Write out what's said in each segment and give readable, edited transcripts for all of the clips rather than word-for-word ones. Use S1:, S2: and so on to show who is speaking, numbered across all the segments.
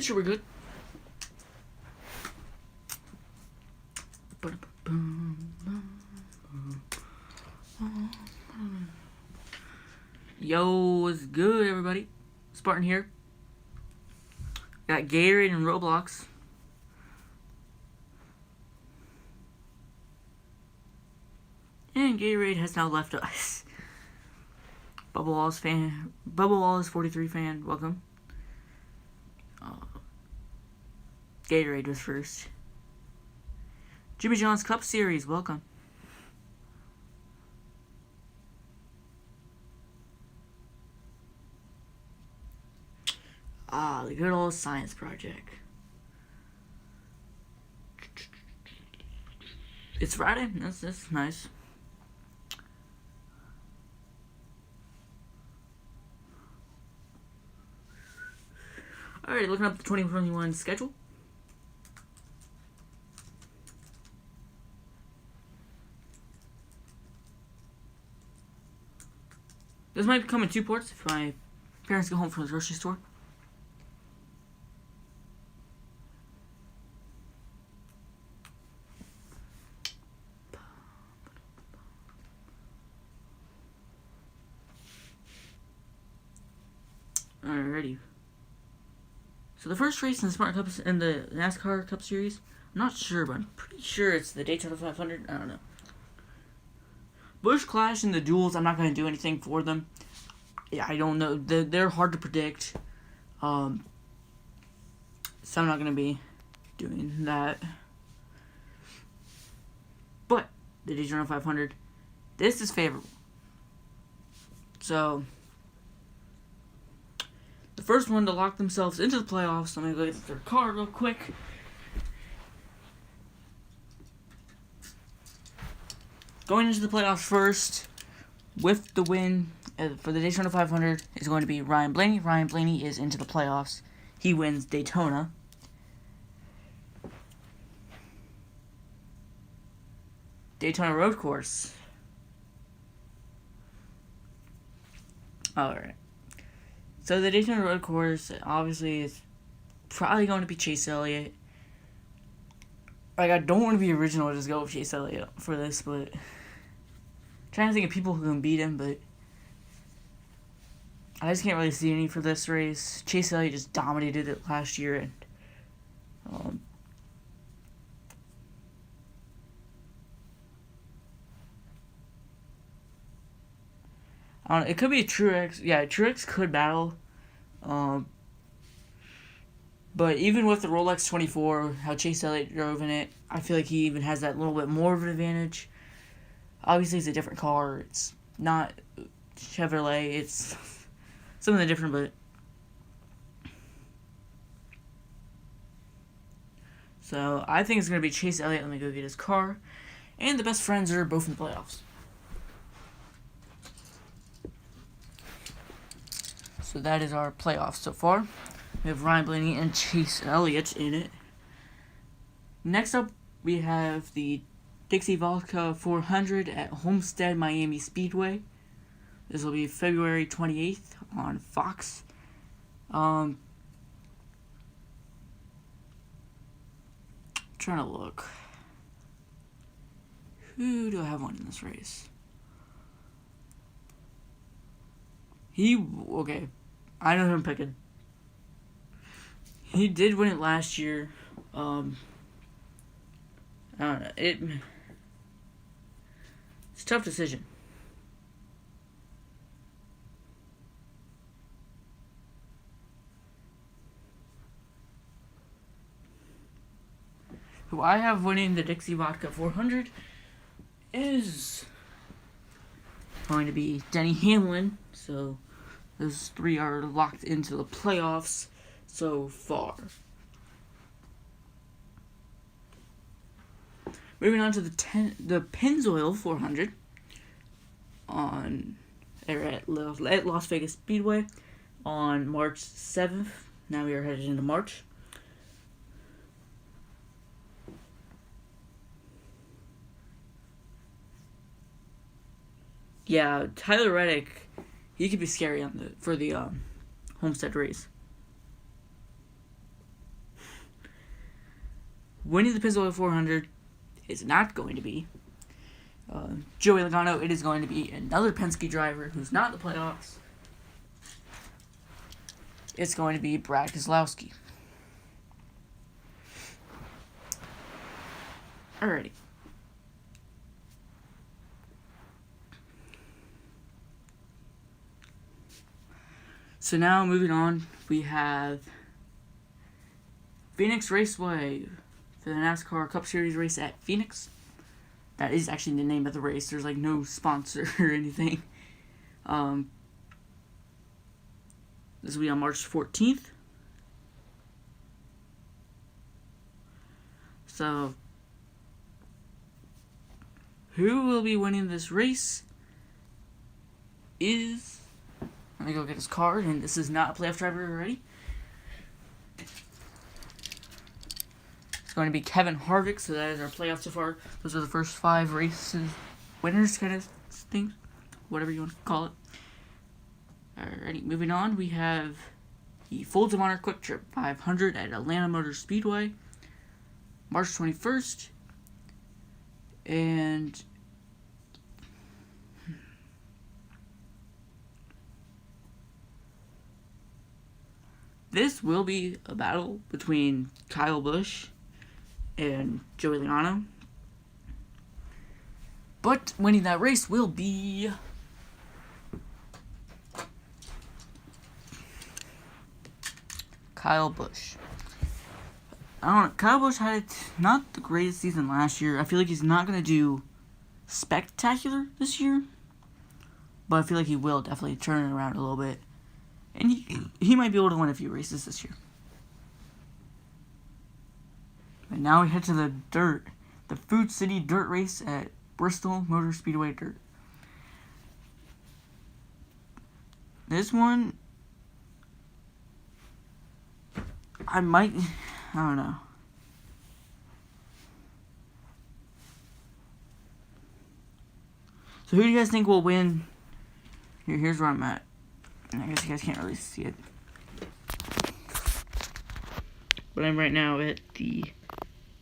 S1: Pretty sure we're good. Yo, what's good, everybody? Spartan here. Got Gatorade and Roblox. And Gatorade has now left us. Bubble Wallace 43 fan, welcome. Gatorade was first. Jimmy John's Cup Series, welcome. The good old science project. It's Friday. That's nice. Alright, looking up the 2021 schedule. This might come in two parts if my parents go home from the grocery store. Alrighty. So the first race in the Smart Cup in the Nascar Cup Series, I'm not sure, but I'm pretty sure it's the Daytona 500. I don't know. Busch Clash and the duels, I'm not going to do anything for them. Yeah, I don't know. They're hard to predict. So I'm not going to be doing that. But the Daytona 500, this is favorable. So the first one to lock themselves into the playoffs, I'm going to go get their car real quick. Going into the playoffs first, with the win for the Daytona 500, is going to be Ryan Blaney. Ryan Blaney is into the playoffs. He wins Daytona. Daytona Road Course. Alright. So the Daytona Road Course, obviously, is probably going to be Chase Elliott. Like, I don't want to be original and just go with Chase Elliott for this, but I'm trying to think of people who can beat him, but I just can't really see any for this race. Chase Elliott just dominated it last year, and I don't know, it could be a Truex. Yeah, Truex could battle. But even with the Rolex 24, how Chase Elliott drove in it, I feel like he even has that little bit more of an advantage. Obviously, it's a different car. It's not Chevrolet. It's something different, but so I think it's going to be Chase Elliott. Let me go get his car. And the best friends are both in the playoffs. So that is our playoffs so far. We have Ryan Blaney and Chase Elliott in it. Next up, we have the Dixie Vodka 400 at Homestead, Miami Speedway. This will be February 28th on Fox. Trying to look. Who do I have on in this race? Okay. I know who I'm picking. He did win it last year. I don't know. It's a tough decision. Who I have winning the Dixie Vodka 400 is going to be Denny Hamlin. So those three are locked into the playoffs so far. Moving on to the Pennzoil 400 at Las Vegas Speedway on March 7th. Now we are headed into March. Yeah, Tyler Reddick, he could be scary for the Homestead race. winning the Pennsylvania 400 is not going to be Joey Logano. It is going to be another Penske driver who's not in the playoffs. It's going to be Brad Keselowski. Alrighty. So now, moving on, we have Phoenix Raceway for the NASCAR Cup Series race at Phoenix. That is actually the name of the race. There's like no sponsor or anything. This will be on March 14th. So, who will be winning this race is... Let me go get his card, and this is not a playoff driver already. It's going to be Kevin Harvick, so that is our playoff so far. Those are the first 5 races, winners kind of things, whatever you want to call it. Alrighty, moving on, we have the Folds of Honor Quick Trip 500 at Atlanta Motor Speedway, March 21st, and this will be a battle between Kyle Busch and Joey Logano. But winning that race will be Kyle Busch. I don't know. Kyle Busch had not the greatest season last year. I feel like he's not going to do spectacular this year. But I feel like he will definitely turn it around a little bit. And he might be able to win a few races this year. And now we head to the Food City Dirt Race at Bristol Motor Speedway Dirt. This one, I don't know. So who do you guys think will win? Here's where I'm at. I guess you guys can't really see it. But I'm right now at the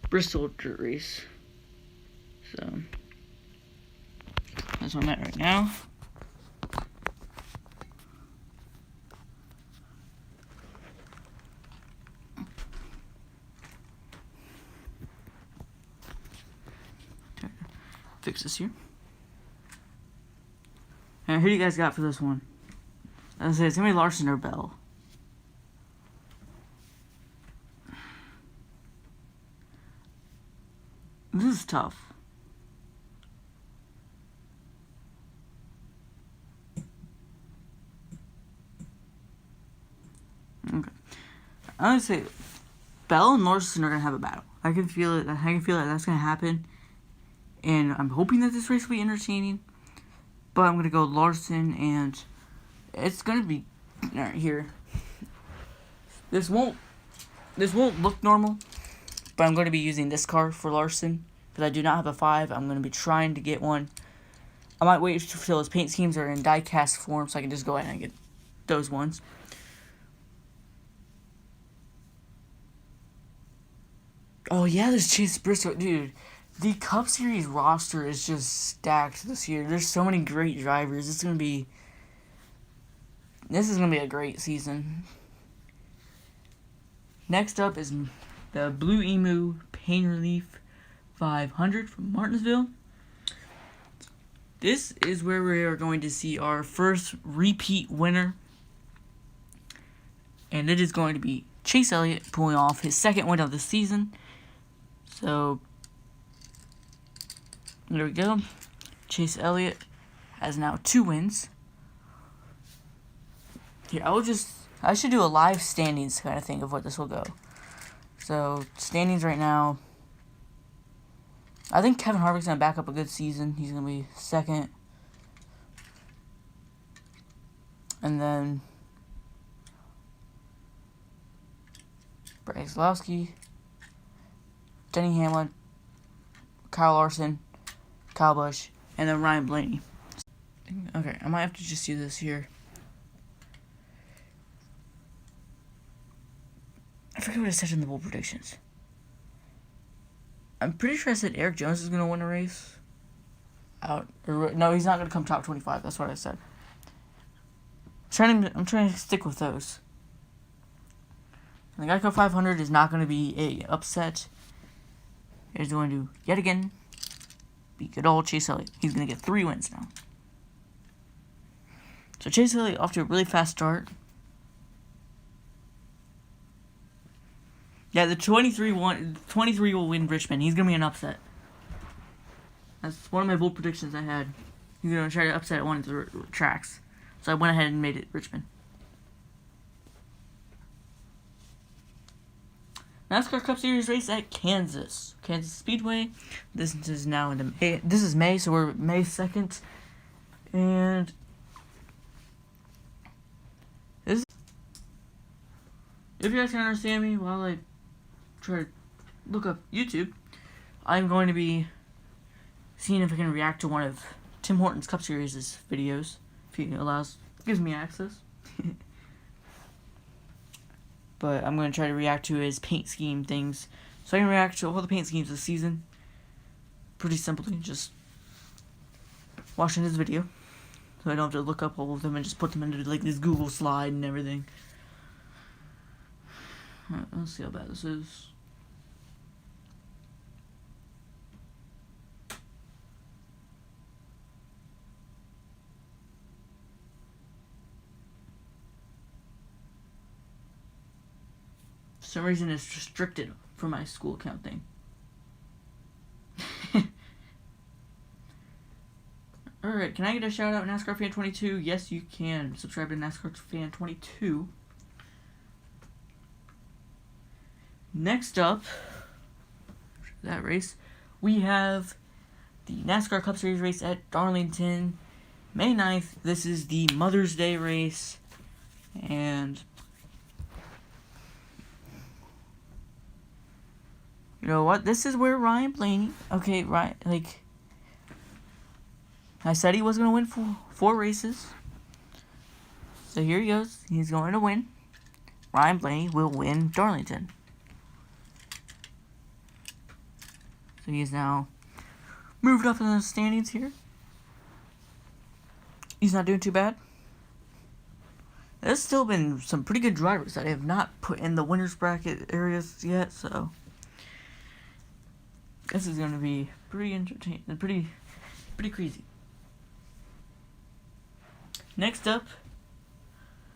S1: Bristol Dirt Race. So, that's where I'm at right now. Fix this here. And who do you guys got for this one? I was gonna say, it's gonna be Larson or Bell. This is tough. Okay. I would say Bell and Larson are gonna have a battle. I can feel it. I can feel that that's gonna happen. And I'm hoping that this race will be entertaining. But I'm gonna go Larson, and it's gonna be right here. This won't look normal, but I'm gonna be using this car for Larson because I do not have a 5. I'm gonna be trying to get one. I might wait until his paint schemes are in die-cast form so I can just go ahead and get those ones. Oh yeah, there's Chase Briscoe, dude. The Cup Series roster is just stacked this year. There's so many great drivers. This is gonna be a great season. Next up is the Blue Emu Pain Relief 500 from Martinsville. This is where we are going to see our first repeat winner. And it is going to be Chase Elliott pulling off his second win of the season. So, there we go. Chase Elliott has now 2 wins. Here, I should do a live standings kind of thing of what this will go. So, standings right now. I think Kevin Harvick's going to back up a good season. He's going to be second. And then Brad Keselowski, Denny Hamlin, Kyle Larson, Kyle Busch, and then Ryan Blaney. Okay, I might have to just do this here. I forget what I said in the bold predictions. I'm pretty sure I said Eric Jones is going to win a race. No, he's not going to come top 25. That's what I said. I'm trying to stick with those. The Geico 500 is not going to be a upset. It's going to, yet again, be good old Chase Elliott. He's going to get 3 wins now. So Chase Elliott off to a really fast start. Yeah, the 23 will win Richmond. He's going to be an upset. That's one of my bold predictions I had. He's going to try to upset one of the tracks. So I went ahead and made it Richmond. NASCAR Cup Series race at Kansas Speedway. This is now in May. This is May, so we're May 2nd. And this, if you guys can understand me while I try to look up YouTube, I'm going to be seeing if I can react to one of Tim Horton's Cup Series videos, if he gives me access. But I'm going to try to react to his paint scheme things, so I can react to all the paint schemes this season. Pretty simply, just watching his video, so I don't have to look up all of them and just put them into like this Google slide and everything. Alright, let's see how bad this is. For some reason it's restricted for my school account thing. Alright, can I get a shout out NASCAR Fan 22? Yes, you can. Subscribe to NASCAR Fan 22. Next up, that race, we have the NASCAR Cup Series race at Darlington, May 9th. This is the Mother's Day race, and you know what? This is where Ryan Blaney, okay, right, like, I said he was going to win four races. So here he goes. He's going to win. Ryan Blaney will win Darlington. So he is now moved up in the standings here. He's not doing too bad. There's still been some pretty good drivers that I have not put in the winner's bracket areas yet, so this is going to be pretty entertaining, pretty crazy. Next up,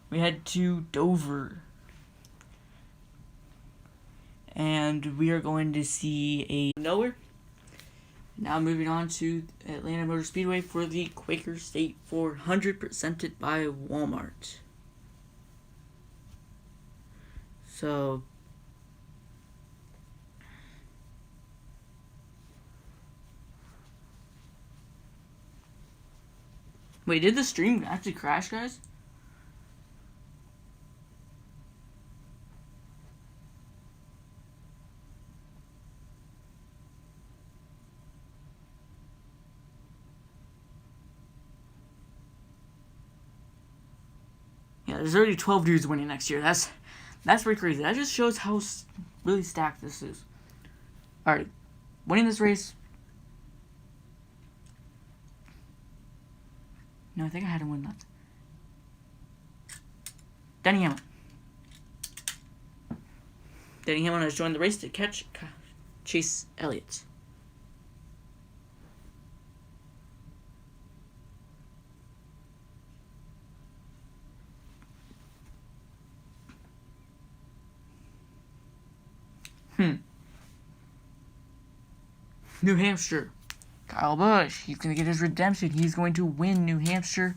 S1: we head to Dover, and we are going to see a nowhere. Now moving on to Atlanta Motor Speedway for the Quaker State 400 presented by Walmart. So wait, did the stream actually crash, guys? Yeah, there's already 12 dudes winning next year. That's pretty crazy. That just shows how really stacked this is. Alright, winning this race. No, I think I had to win that. Denny Hamlin. Denny Hamlin has joined the race to catch Chase Elliott. New Hampshire. Kyle Busch. He's going to get his redemption. He's going to win New Hampshire.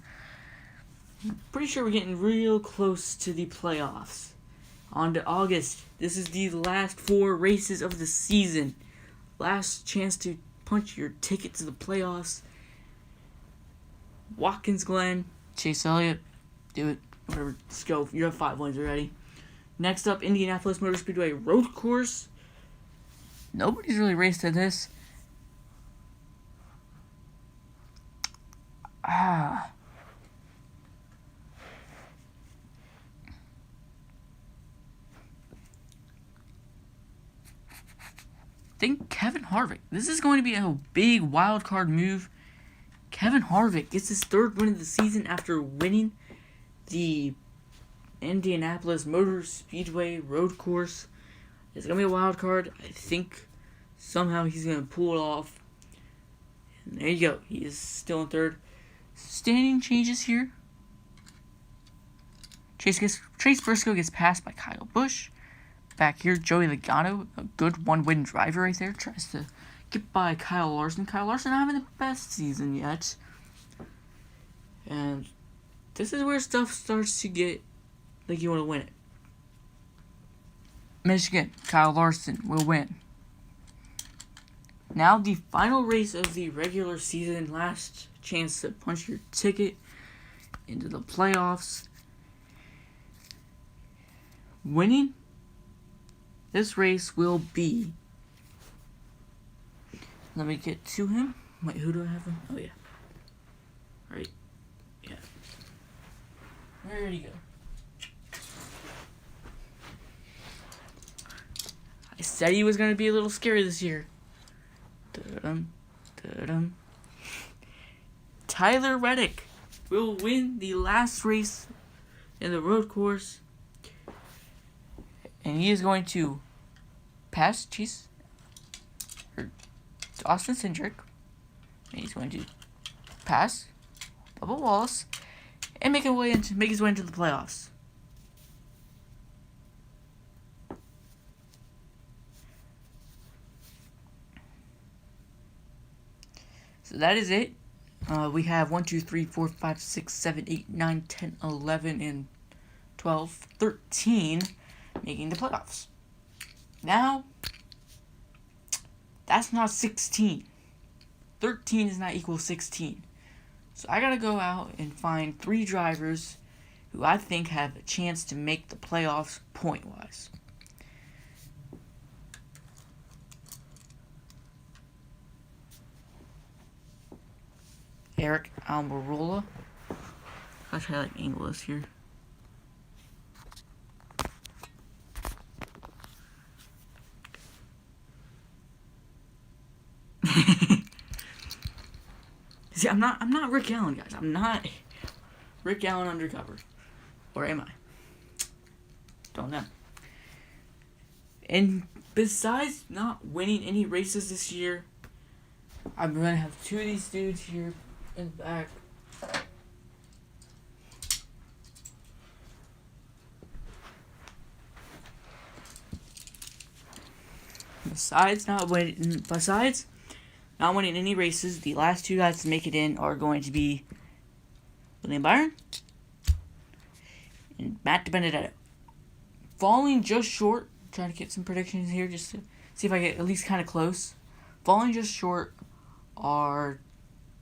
S1: I'm pretty sure we're getting real close to the playoffs. On to August. This is the last 4 races of the season. Last chance to punch your ticket to the playoffs. Watkins Glen. Chase Elliott. Do it. Whatever. Let's go. You have 5 wins already. Next up, Indianapolis Motor Speedway Road Course. Nobody's really raced at this. think Kevin Harvick. This is going to be a big wild card move. Kevin Harvick gets his third win of the season after winning the Indianapolis Motor Speedway road course. It's going to be a wild card. I think somehow he's going to pull it off. And there you go. He is still in third. Standing changes here. Chase Briscoe gets passed by Kyle Busch. Back here, Joey Logano, a good one-win driver right there, tries to get by Kyle Larson. Kyle Larson not having the best season yet. And this is where stuff starts to get like you want to win it. Michigan, Kyle Larson will win. Now the final race of the regular season, last chance to punch your ticket into the playoffs. Winning this race will be... Let me get to him. Wait, who do I have him? Oh, yeah. Right. Yeah. Where did he go? I said he was going to be a little scary this year. Da-dum, da-dum. Tyler Reddick will win the last race in the road course. And he is going to pass Austin Cindric. And he's going to pass Bubba Wallace and make his way into the playoffs. So that is it. We have 1, 2, 3, 4, 5, 6, 7, 8, 9, 10, 11, and 12, 13 making the playoffs. Now, that's not 16. 13 is not equal 16. So I gotta go out and find 3 drivers who I think have a chance to make the playoffs point-wise. Eric Almirola. I'll try to angle this here. See, I'm not Rick Allen, guys. I'm not Rick Allen undercover. Or am I? Don't know. And besides not winning any races this year, I'm going to have 2 of these dudes here in the back. Besides not winning any races, the last 2 guys to make it in are going to be William Byron and Matt DiBenedetto. Falling just short, trying to get some predictions here just to see if I get at least kind of close. Falling just short are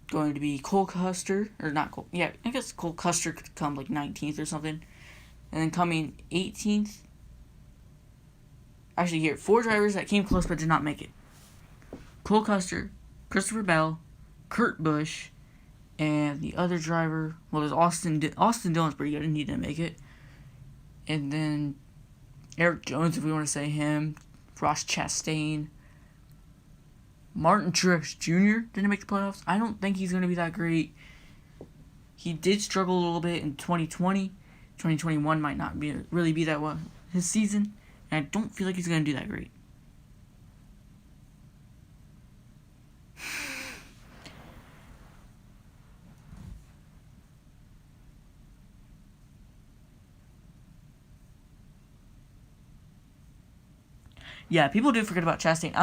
S1: going to be Cole Custer, or not Cole, yeah, I guess Cole Custer could come like 19th or something. And then coming 18th, actually here, 4 drivers that came close but did not make it. Cole Custer, Christopher Bell, Kurt Busch, and the other driver, well, there's Austin Dillon's pretty good and he didn't make it. And then Eric Jones, if we want to say him, Ross Chastain, Martin Truex Jr. didn't make the playoffs. I don't think he's going to be that great. He did struggle a little bit in 2020. 2021 might not really be that well his season. And I don't feel like he's going to do that great. Yeah, people do forget about Chastain.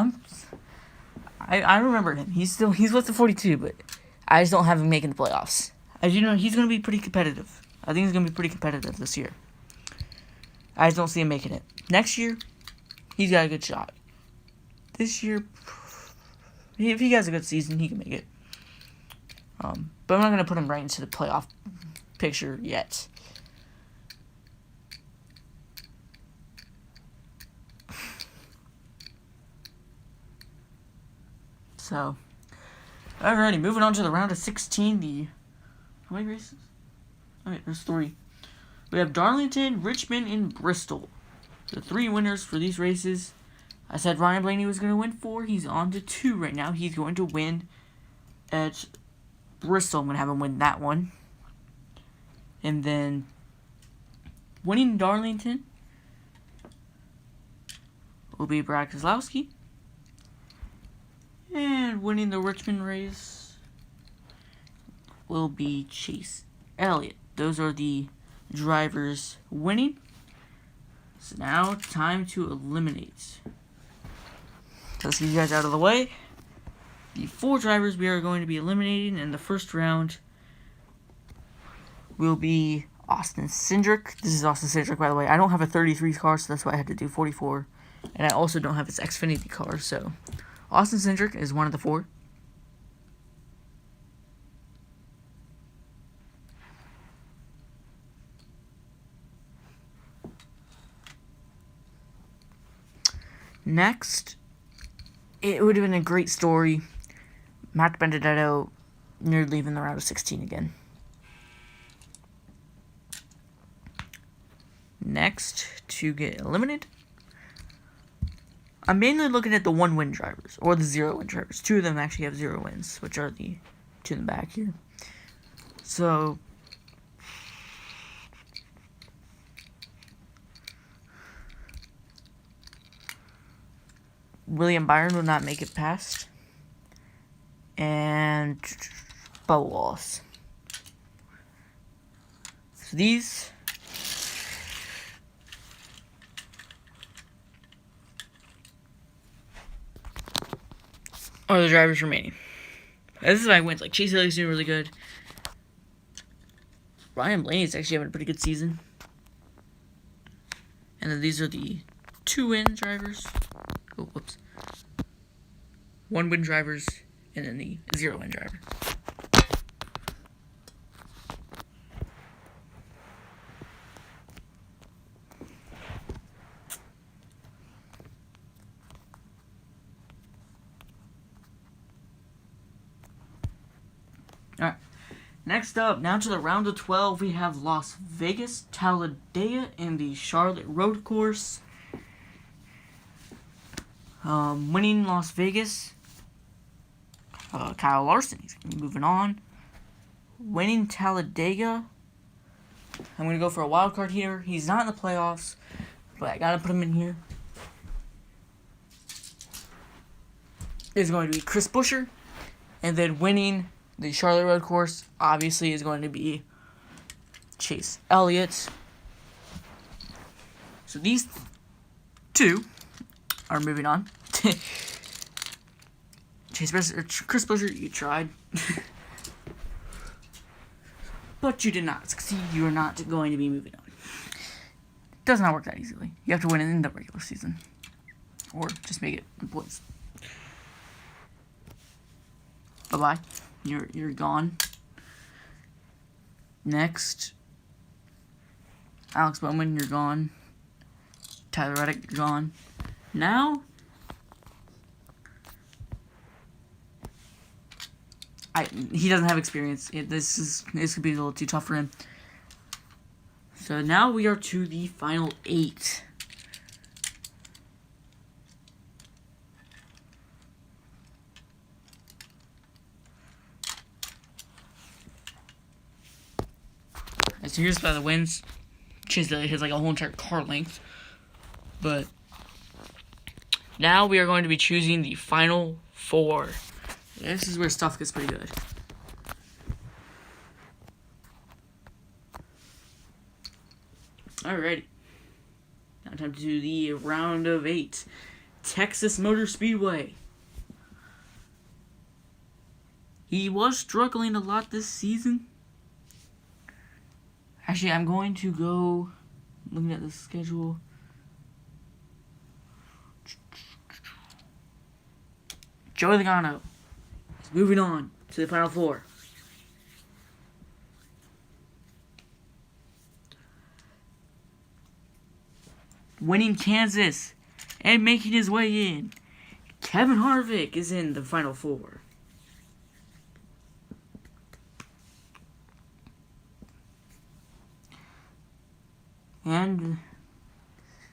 S1: I remember him. He's with the 42, but I just don't have him making the playoffs. As you know, he's going to be pretty competitive. I think he's going to be pretty competitive this year. I just don't see him making it. Next year, he's got a good shot. This year, if he has a good season, he can make it. But I'm not going to put him right into the playoff picture yet. So, alrighty, moving on to the round of 16. How many races? Okay, there's 3. We have Darlington, Richmond, and Bristol. The 3 winners for these races I said Ryan Blaney was going to win 4. He's on to 2 right now. He's going to win at Bristol. I'm going to have him win that one. And then winning Darlington will be Brad Keselowski. And winning the Richmond race will be Chase Elliott. Those are the drivers winning. So now, time to eliminate. Let's get you guys out of the way. The 4 drivers we are going to be eliminating in the first round will be Austin Cindric. This is Austin Cindric, by the way. I don't have a 33 car, so that's why I had to do 44. And I also don't have his Xfinity car, so Austin Cindric is one of the 4. Next, it would have been a great story. Matt Benedetto near leaving the round of 16 again. Next, to get eliminated, I'm mainly looking at the 1-win drivers, or the 0-win drivers. 2 of them actually have 0 wins, which are the 2 in the back here. So, William Byron will not make it past. And Bubba Wallace. So these are the drivers remaining. This is my wins. Like, Chase Elliott's doing really good. Ryan Blaney's actually having a pretty good season. And then these are the 2-win drivers. Oh, whoops. 1-win drivers, and then the 0-win driver. Alright. Next up, now to the round of 12, we have Las Vegas, Talladega, and the Charlotte Road Course. Winning Las Vegas, Kyle Larson. He's moving on. Winning Talladega, I'm going to go for a wild card here. He's not in the playoffs, but I got to put him in here. Is going to be Chris Buescher. And then winning the Charlotte Road Course, obviously, is going to be Chase Elliott. So these 2 are moving on. Chris Buescher, you tried. But you did not succeed. You are not going to be moving on. It does not work that easily. You have to win it in the regular season. Or just make it in points. Bye-bye. You're gone. Next. Alex Bowman, you're gone. Tyler Reddick, you're gone. Now, he doesn't have experience. This could be a little too tough for him. So now we are to the final 8. So here's by the wins. Chase Elliott has like a whole entire car length. But now we are going to be choosing the final 4. This is where stuff gets pretty good. Alrighty. Now time to do the round of 8. Texas Motor Speedway. He was struggling a lot this season. Actually, I'm going to go, looking at the schedule. Joey Logano is moving on to the final 4. Winning Kansas and making his way in, Kevin Harvick is in the final 4. And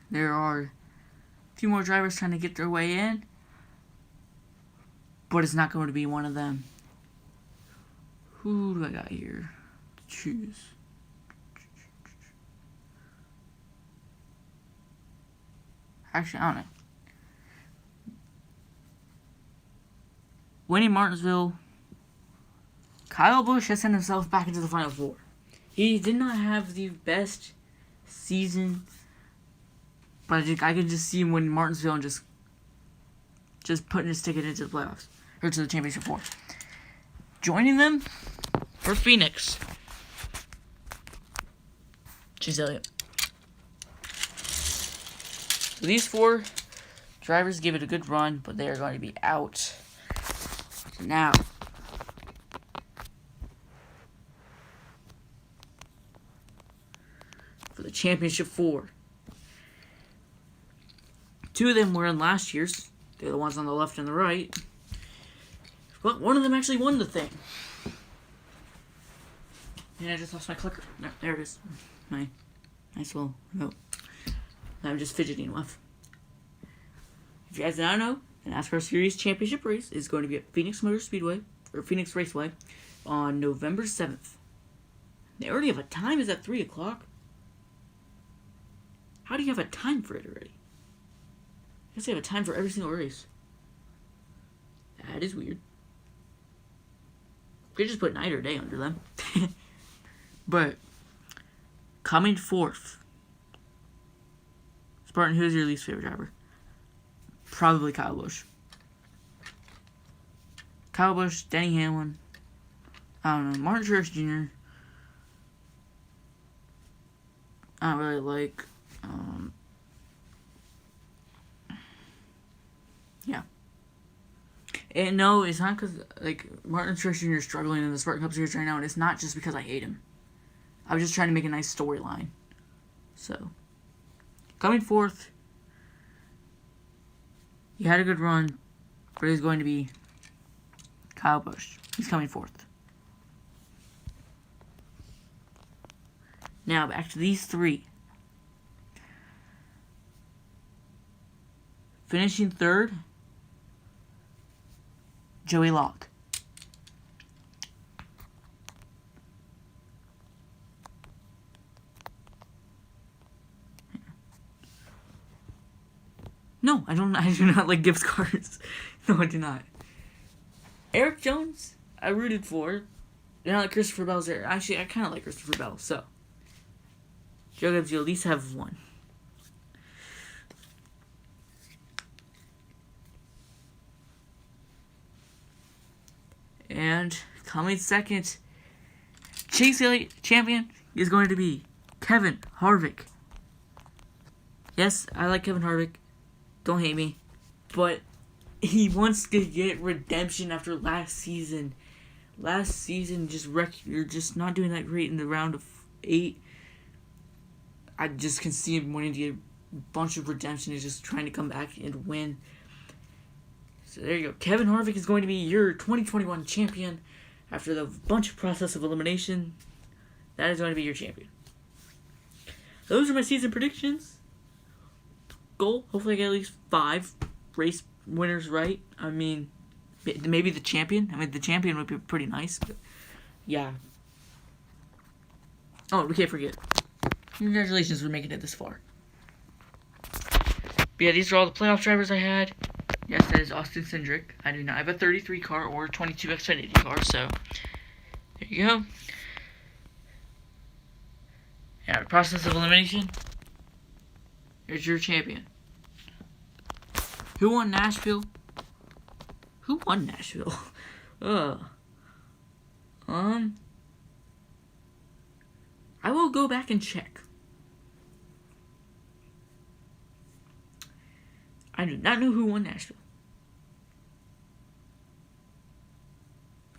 S1: there are few more drivers trying to get their way in. But it's not going to be one of them. Who do I got here to choose? Actually, I don't know. Winning Martinsville, Kyle Busch has sent himself back into the Final Four. He did not have the best season, but I can just see him winning Martinsville and just putting his ticket into the playoffs, or to the championship four. Joining them for Phoenix, Chase Elliott. So these four drivers give it a good run, but they are going to be out. Now, for the championship four. Two of them were in last year's. They're the ones on the left and the right. But one of them actually won the thing. And I just lost my clicker. No, there it is. My nice little remote. I'm just fidgeting with. If you guys don't know, the NASCAR Series Championship race is going to be at Phoenix Motor Speedway, or Phoenix Raceway, on November 7th. They already have a time. Is at 3 o'clock? How do you have a time for it already? I guess they have a time for every single race. That is weird. Could just put night or day under them. But, coming fourth. Spartan, who's your least favorite driver? Probably Kyle Busch. Kyle Busch, Denny Hamlin. I don't know. Martin Truex Jr. I don't really like. Yeah. And no, it's not because like Martin Truex Jr. is struggling in the Spartan Cup Series right now, and it's not just because I hate him. I was just trying to make a nice storyline. So, coming fourth. He had a good run, but he's going to be Kyle Busch. He's coming fourth. Now, back to these three. Finishing third, Joey Locke. No, I do not like gift cards. No, I do not. Eric Jones, I rooted for. And I like Christopher Bell's there. Actually, I kind of like Christopher Bell, so. Joe Gibbs, you at least have one. And coming second, Chase Elliott champion is going to be Kevin Harvick. Yes, I like Kevin Harvick. Don't hate me. But he wants to get redemption after last season. Last season, you're just not doing that great in the round of 8. I just can see him wanting to get a bunch of redemption. He's just trying to come back and win. So there you go. Kevin Harvick is going to be your 2021 champion after the bunch of process of elimination. That is going to be your champion. Those are my season predictions. Goal, hopefully I get at least 5 race winners right. I mean, maybe the champion. I mean, the champion would be pretty nice. But yeah. Oh, we can't forget. Congratulations for making it this far. But yeah, these are all the playoff drivers I had. Yes, that is Austin Cindric. I do not have a 33 car or 22 Xfinity car, so there you go. Yeah, process of elimination. Here's your champion. Who won Nashville? Who won Nashville? I will go back and check. I do not know who won Nashville.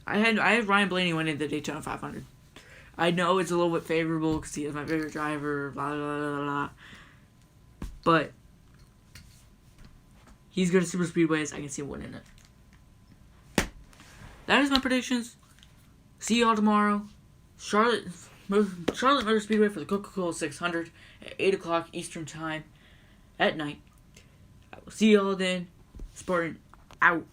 S1: I had Ryan Blaney winning the Daytona 500. I know it's a little bit favorable because he is my favorite driver, blah, blah, blah, blah, blah. But he's good at super speedways. I can see him winning it. That is my predictions. See you all tomorrow. Charlotte Motor Speedway for the Coca-Cola 600 at 8 o'clock Eastern Time at night. I will see y'all then. Spartan out.